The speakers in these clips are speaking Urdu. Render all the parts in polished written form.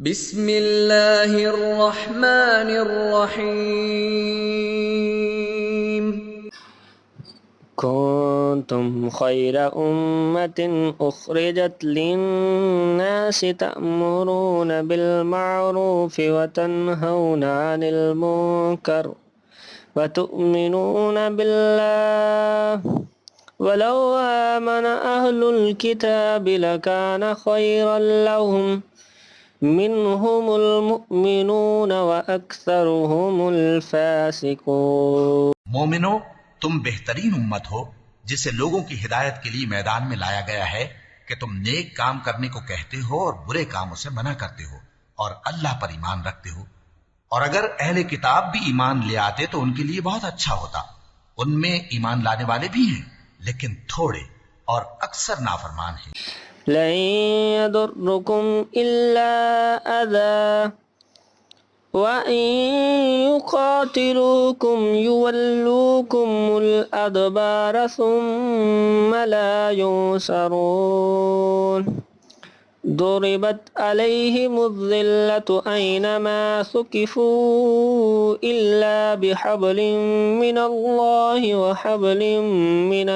بسم اللہ الرحمن الرحیم كنتم خير أمة أخرجت للناس تأمرون بالمعروف وتنهون عن المنكر وتؤمنون بالله ولو آمن أهل الكتاب لكان خيرا لهم منهم المؤمنون وأكثرهم الفاسقون. مومنو، تم بہترین امت ہو جسے لوگوں کی ہدایت کے لیے میدان میں لایا گیا ہے کہ تم نیک کام کرنے کو کہتے ہو اور برے کاموں سے منع کرتے ہو اور اللہ پر ایمان رکھتے ہو. اور اگر اہل کتاب بھی ایمان لے آتے تو ان کے لیے بہت اچھا ہوتا. ان میں ایمان لانے والے بھی ہیں لیکن تھوڑے اور اکثر نافرمان ہیں. لن يضركم إلا أذى وإن يقاتلوكم يولوكم الأدبار ثم لا ينصرون. ضربت عليهم الذلة أينما ثقفوا إلا بحبل من الله وحبل من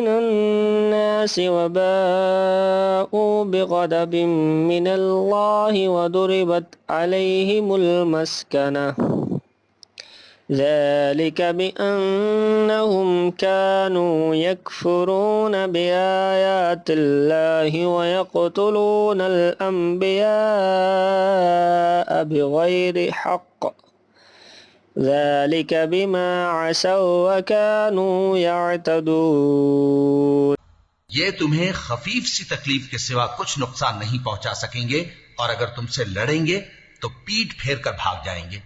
الناس وباءوا بغضب من الله وضربت عليهم المسكنة ذلك بأنهم كانوا يكفرون بآيات الله ويقتلون الأنبياء بغير حق ذلك بما عصوا وكانوا يعتدون. یہ تمہیں خفیف سی تکلیف کے سوا کچھ نقصان نہیں پہنچا سکیں گے، اور اگر تم سے لڑیں گے تو پیٹ پھیر کر بھاگ جائیں گے،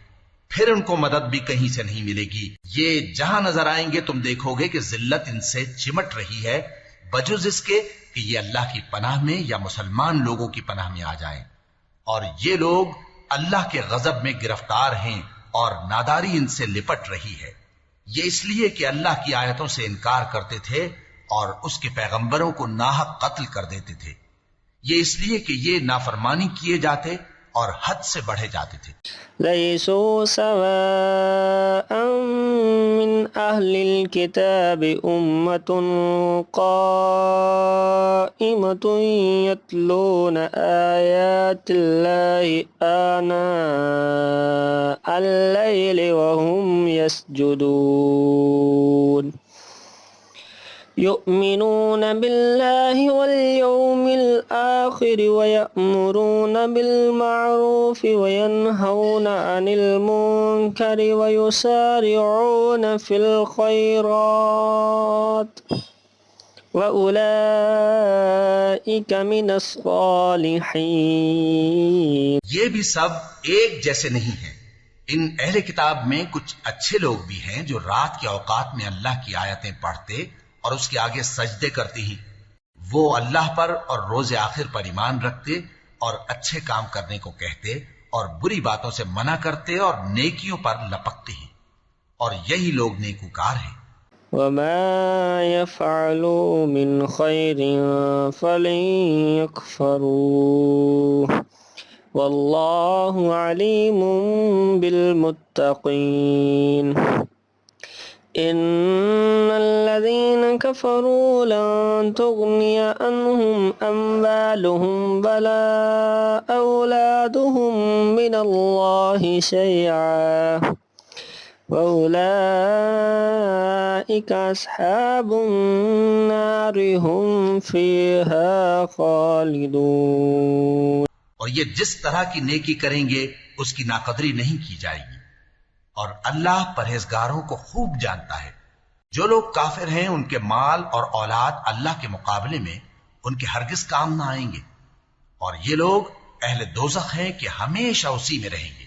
پھر ان کو مدد بھی کہیں سے نہیں ملے گی. یہ جہاں نظر آئیں گے تم دیکھو گے کہ ذلت ان سے چمٹ رہی ہے، بجز اس کے کہ یہ اللہ کی پناہ میں یا مسلمان لوگوں کی پناہ میں آ جائیں. اور یہ لوگ اللہ کے غضب میں گرفتار ہیں اور ناداری ان سے لپٹ رہی ہے. یہ اس لیے کہ اللہ کی آیتوں سے انکار کرتے تھے اور اس کے پیغمبروں کو ناحق قتل کر دیتے تھے. یہ اس لیے کہ یہ نافرمانی کیے جاتے اور حد سے بڑھے جاتے تھے. ليسوا سواء من أهل الكتاب أمة قائمة يتلون آيات الله آناء الليل وهم يسجدون يؤمنون بالله واليوم الآخر ويأمرون بالمعروف وينهون عن المنكر ويسارعون في الخيرات وأولئك من الصالحين. یہ بھی سب ایک جیسے نہیں ہیں. ان اہل کتاب میں کچھ اچھے لوگ بھی ہیں جو رات کے اوقات میں اللہ کی آیتیں پڑھتے اور اس کے آگے سجدے کرتے ہیں. وہ اللہ پر اور روز آخر پر ایمان رکھتے اور اچھے کام کرنے کو کہتے اور بری باتوں سے منع کرتے اور نیکیوں پر لپکتے ہیں، اور یہی لوگ نیکوکار ہیں. وما يفعلوا من خير فلن يكفروه والله عليم بالمتقين. إن الذين كفروا لن تغني عنهم أموالهم ولا أولادهم من الله شيئا وأولئك أصحاب النار هم فيها خالدون. اور یہ جس طرح کی نیکی کریں گے اس کی ناقدری نہیں کی جائے گی، اور اللہ پرہیزگاروں کو خوب جانتا ہے. جو لوگ کافر ہیں ان کے مال اور اولاد اللہ کے مقابلے میں ان کے ہرگز کام نہ آئیں گے، اور یہ لوگ اہل دوزخ ہیں کہ ہمیشہ اسی میں رہیں گے.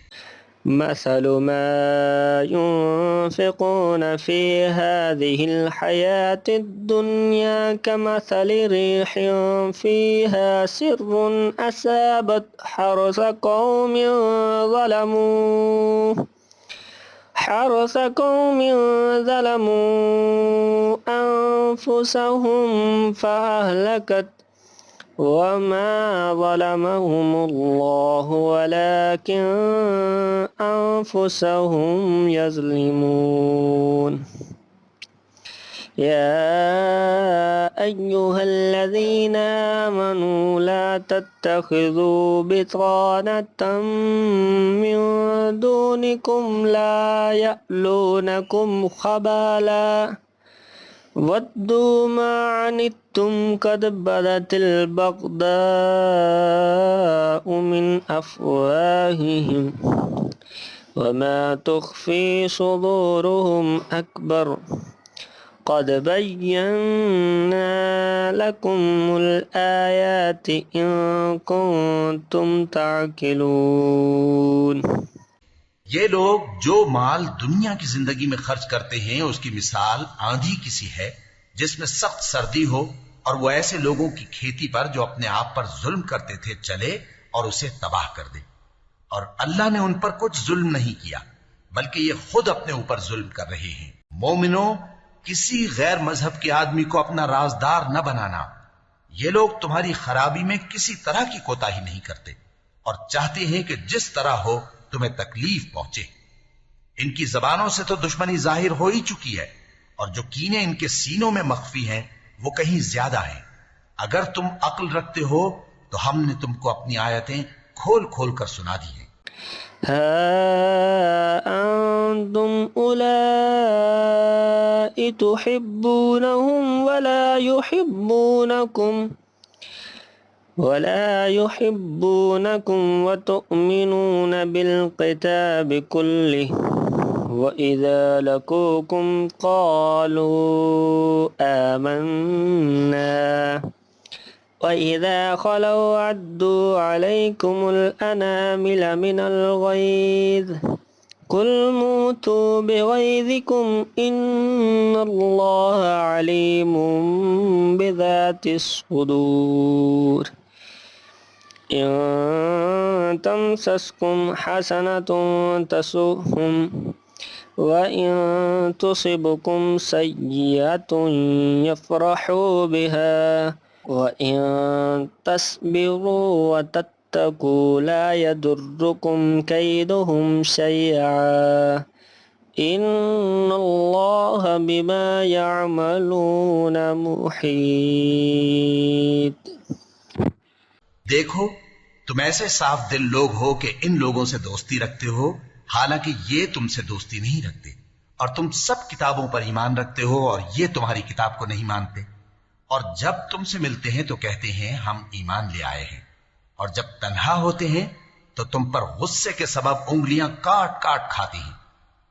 مثل ما ينفقون في هذه الحياة الدنيا كمثل ريح فيها سر أصابت حرث قوم ظلموا أنفسهم فأهلكت وما ظلمهم الله ولكن أنفسهم يظلمون يا أيها الذين آمنوا لا تتخذوا بطانة من دونكم لا يألونكم خبالا ودوا ما عنتم قد بدت البغضاء من أفواههم وما تخفي صدورهم أكبر قد بينا لكم الآيات إن كنتم تعقلون. یہ لوگ جو مال دنیا کی زندگی میں خرچ کرتے ہیں اس کی مثال آندھی کسی ہے جس میں سخت سردی ہو اور وہ ایسے لوگوں کی کھیتی پر جو اپنے آپ پر ظلم کرتے تھے چلے اور اسے تباہ کر دے. اور اللہ نے ان پر کچھ ظلم نہیں کیا بلکہ یہ خود اپنے اوپر ظلم کر رہے ہیں. مومنوں، کسی غیر مذہب کے آدمی کو اپنا رازدار نہ بنانا. یہ لوگ تمہاری خرابی میں کسی طرح کی کوتاہی نہیں کرتے اور چاہتے ہیں کہ جس طرح ہو تمہیں تکلیف پہنچے. ان کی زبانوں سے تو دشمنی ظاہر ہو ہی چکی ہے اور جو کینے ان کے سینوں میں مخفی ہیں وہ کہیں زیادہ ہیں. اگر تم عقل رکھتے ہو تو ہم نے تم کو اپنی آیتیں کھول کھول کر سنا دی ہیں. ها أنتم أولئك تحبونهم ولا يحبونكم وتؤمنون بالكتاب كله وإذا لقوكم قالوا آمنا وإذا خلوا عدوا عليكم الأنامل من الغيظ قل موتوا بغيظكم إن الله عليم بذات الصدور. إن تمسسكم حسنة تسؤهم وإن تصبكم سيئة يفرحوا بها وَإِن تَصْبِرُوا وَتَتَّقُوا لَا يَضُرُّكُمْ كَيْدُهُمْ شَيْئًا إِنَّ اللَّهَ بِمَا يَعْمَلُونَ مُحِيطٌ. دیکھو، تم ایسے صاف دل لوگ ہو کہ ان لوگوں سے دوستی رکھتے ہو حالانکہ یہ تم سے دوستی نہیں رکھتے، اور تم سب کتابوں پر ایمان رکھتے ہو اور یہ تمہاری کتاب کو نہیں مانتے. اور جب تم سے ملتے ہیں تو کہتے ہیں ہم ایمان لے آئے ہیں، اور جب تنہا ہوتے ہیں تو تم پر غصے کے سبب انگلیاں کاٹ کاٹ کھاتی ہیں.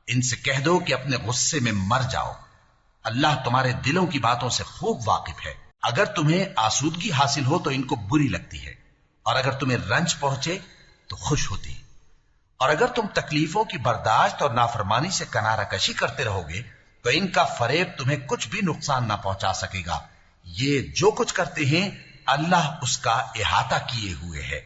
ان سے کہہ دو کہ اپنے غصے میں مر جاؤ. اللہ تمہارے دلوں کی باتوں سے خوب واقف ہے. اگر تمہیں آسودگی حاصل ہو تو ان کو بری لگتی ہے، اور اگر تمہیں رنج پہنچے تو خوش ہوتی ہے. اور اگر تم تکلیفوں کی برداشت اور نافرمانی سے کنارہ کشی کرتے رہو گے تو ان کا فریب تمہیں کچھ بھی نقصان نہ پہنچا سکے گا. یہ جو کچھ کرتے ہیں اللہ اس کا احاطہ کیے ہوئے ہے.